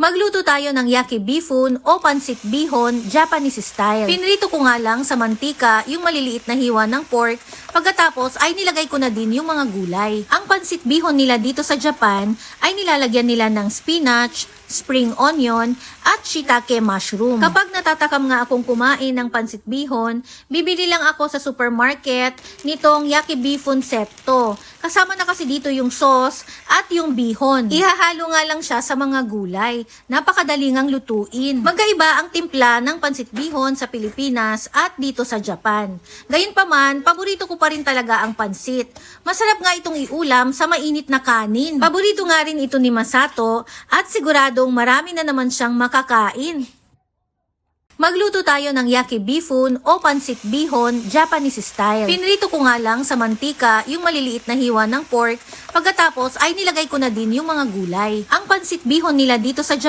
Magluto tayo ng yaki bifun o pansit bihon, Japanese style. Pinrito ko nga lang sa mantika yung maliliit na hiwa ng pork, pagkatapos ay nilagay ko na din yung mga gulay. Ang pansit bihon nila dito sa Japan ay nilalagyan nila ng spinach, spring onion, at shiitake mushroom. Kapag natatakam nga akong kumain ng pansit bihon, bibili lang ako sa supermarket nitong yaki bifun set to. Kasama na kasi dito yung sauce at yung bihon. Ihahalo nga lang siya sa mga gulay. Napakadali ngang lutuin. Magkaiba ang timpla ng pansit bihon sa Pilipinas at dito sa Japan. Gayunpaman, paborito ko pa rin talaga ang pansit. Masarap nga itong iulam sa mainit na kanin. Paborito nga rin ito ni Masato at siguradong marami na naman siyang makakain. Magluto tayo ng yaki bifun o pansit bihon, Japanese style. Pinrito ko nga lang sa mantika yung maliliit na hiwa ng pork, pagkatapos ay nilagay ko na din yung mga gulay. Ang pansit bihon nila dito sa Japan